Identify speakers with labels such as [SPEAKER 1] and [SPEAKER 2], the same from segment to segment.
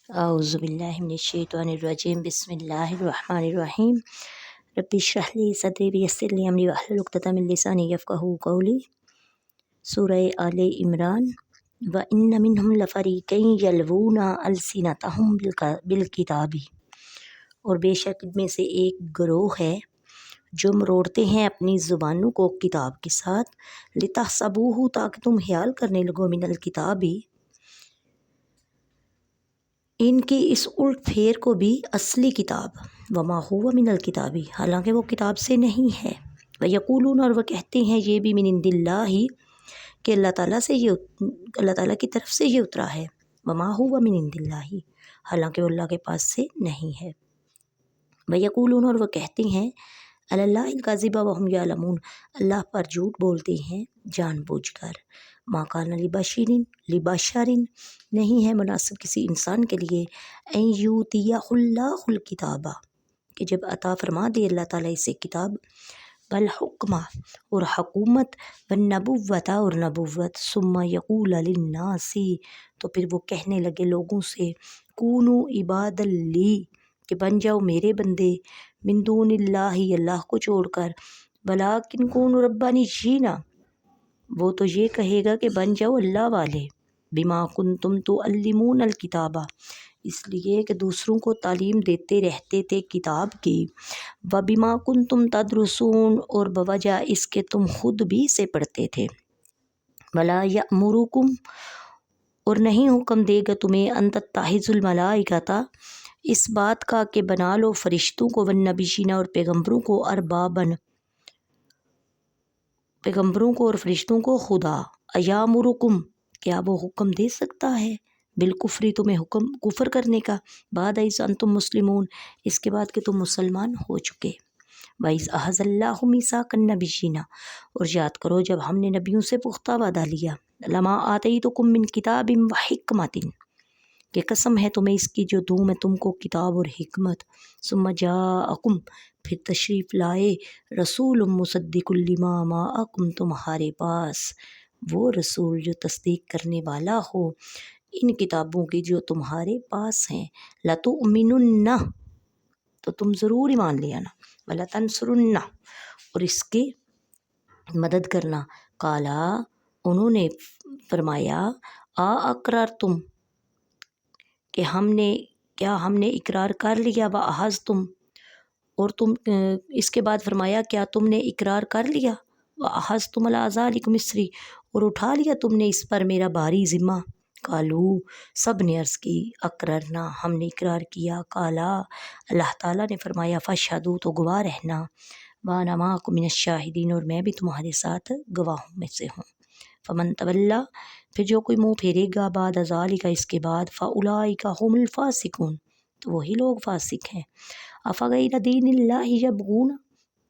[SPEAKER 1] اعوذ باللہ من الشیطان الرجیم بسم اللہ الرحمن الرحیم رب اشرح لی صدری ویسر لی امری واحلل عقدۃ من لسانی یفقہوا قولی۔ سورہ آل عمران۔ وَإِنَّ مِنْهُمْ لَفَرِيقًا يَلْوُونَ أَلْسِنَتَهُمْ بِالْكِتَابِ، اور بے شک ان میں سے ایک گروہ ہے جو مروڑتے ہیں اپنی زبانوں کو کتاب کے ساتھ، لِتَحْسَبُوهُ تاکہ تم خیال کرنے لگو، من الکتابی ان کی اس الٹ پھیر کو بھی اصلی کتاب، وما هو من الکتابی حالانکہ وہ کتاب سے نہیں ہے، ویقولون اور وہ کہتے ہیں یہ بھی من عند اللہ کہ اللہ تعالیٰ کی طرف سے یہ اترا ہے، وما هو من عند اللہ حالانکہ وہ اللہ کے پاس سے نہیں ہے، ویقولون اور وہ کہتے ہیں علی اللہ الکذب وہم یعلمون اللہ پر جھوٹ بولتے ہیں جان بوجھ کر، ما کان لبشر نہیں ہے مناسب کسی انسان کے لیے ان یؤتیہ اللہ الکتاب کہ جب عطا فرما دے اللہ تعالیٰ اسے کتاب، بالحکمہ اور حکومت، بالنبوۃ اور نبوت، ثم یقول للناس تو پھر وہ کہنے لگے لوگوں سے، کونوا عبادا لی کہ بن جاؤ میرے بندے، من دون اللہ اللہ کو چھوڑ کر، ولکن کونوا ربانیین وہ تو یہ کہے گا کہ بن جاؤ اللہ والے، بما کنتم تعلمون الکتاب اس لیے کہ دوسروں کو تعلیم دیتے رہتے تھے کتاب کی، وبما کنتم تدرسون اور بوجہ اس کے تم خود بھی اسے پڑھتے تھے، ولا یأمرکم اور نہیں حکم دے گا تمہیں ان تتخذوا الملائکۃ اس بات کا کہ بنا لو فرشتوں کو، والنبیین اور پیغمبروں کو اور فرشتوں کو خدا، ایامرکم کیا وہ حکم دے سکتا ہے، بالکفری تمہیں حکم کفر کرنے کا، بعد از انتم مسلمون اس کے بعد کہ تم مسلمان ہو چکے، وَإِذْ أَخَذَ اللَّهُ مِيثَاقَ النَّبِيِّينَ اور یاد کرو جب ہم نے نبیوں سے پختہ وعدہ لیا، لَمَا آتَيْتُكُم مِّن كِتَابٍ وَحِکْمَةٍ کہ قسم ہے تمہیں اس کی جو دوں میں تم کو کتاب اور حکمت، ثم جاءکم پھر تشریف لائے، رسول مصدق لما معکم تمہارے پاس وہ رسول جو تصدیق کرنے والا ہو ان کتابوں کی جو تمہارے پاس ہیں، لَتُؤْمِنُنَّ تو تم ضرور ایمان لے آنا، وَلَتَنْصُرُنَّ اور اس کی مدد کرنا، قالا انہوں نے فرمایا، اقررتم کہ کیا ہم نے اقرار کر لیا، وَأَخَذْتُمْ اور تم اس کے بعد فرمایا کیا تم نے اقرار کر لیا، وَأَخَذْتُمْ عَلَىٰ ذَلِكُمْ إِصْرِي اور اٹھا لیا تم نے اس پر میرا بھاری ذمہ، قالوا سب نے عرض کی اقررنا ہم نے اقرار کیا، قالا اللہ تعالیٰ نے فرمایا فاشہدوا تو گواہ رہنا، وَأَنَا مَعَكُم مِّنَ الشَّاہدِينَ اور میں بھی تمہارے ساتھ گواہوں میں سے ہوں، فمن تولی پھر جو کوئی منہ پھیرے گا بعد ذالک اس کے بعد، فاولئک هم الفاسقون تو وہی لوگ فاسق ہیں، افغیر دین اللہ یبغون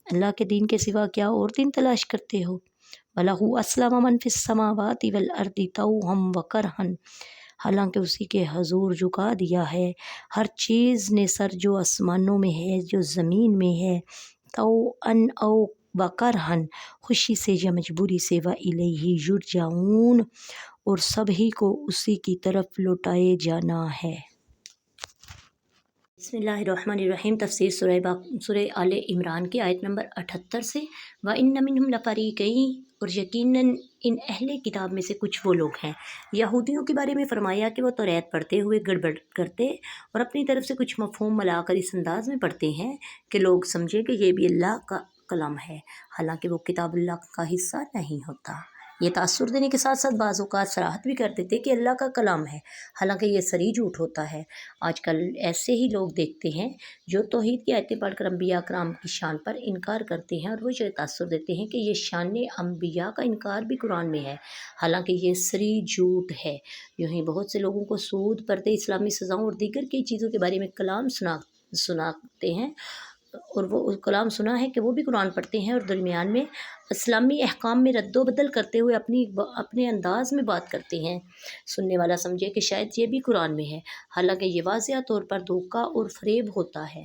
[SPEAKER 1] اللہ کے دین کے سوا کیا اور دین تلاش کرتے ہو، وَلَهُ أَسْلَمَ مَن فِي السَّمَاوَاتِ وَالْأَرْضِ طَوْعًا وَكَرْهًا حالانکہ اسی کے حضور جھکا دیا ہے ہر چیز نے سر جو آسمانوں میں ہے جو زمین میں ہے، طَوْعًا أَوْ وَكَرْهًا خوشی سے یا مجبوری سے، وَإِلَيْهِ يُرْجَعُونَ اور سبھی کو اسی کی طرف لوٹائے جانا ہے۔ بسم اللہ الرحمن الرحیم۔ تفسیر سورہ آل عمران کی آیت نمبر 78 سے، وَإِنَّ مِنْهُمْ لَفَرِيقَيْنِ اور یقیناً ان اہل کتاب میں سے کچھ وہ لوگ ہیں، یہودیوں کے بارے میں فرمایا کہ وہ توریت پڑھتے ہوئے گڑبڑ کرتے اور اپنی طرف سے کچھ مفہوم ملا کر اس انداز میں پڑھتے ہیں کہ لوگ سمجھیں کہ یہ بھی اللہ کا کلام ہے، حالانکہ وہ کتاب اللہ کا حصہ نہیں ہوتا۔ یہ تاثر دینے کے ساتھ ساتھ بعض اوقات صراحت بھی کر دیتے کہ اللہ کا کلام ہے، حالانکہ یہ صریح جھوٹ ہوتا ہے۔ آج کل ایسے ہی لوگ دیکھتے ہیں جو توحید کی آیتیں پڑھ کر انبیاء کرام کی شان پر انکار کرتے ہیں اور وہ یہ تاثر دیتے ہیں کہ یہ شان انبیاء کا انکار بھی قرآن میں ہے، حالانکہ یہ صریح جھوٹ ہے۔ یوں ہی بہت سے لوگوں کو سود، پردے، اسلامی سزاؤں اور دیگر کئی چیزوں کے بارے میں کلام سناتے ہیں اور وہ کلام سنا ہے کہ وہ بھی قرآن پڑھتے ہیں اور درمیان میں اسلامی احکام میں رد و بدل کرتے ہوئے اپنے انداز میں بات کرتے ہیں، سننے والا سمجھے کہ شاید یہ بھی قرآن میں ہے، حالانکہ یہ واضح طور پر دھوکہ اور فریب ہوتا ہے۔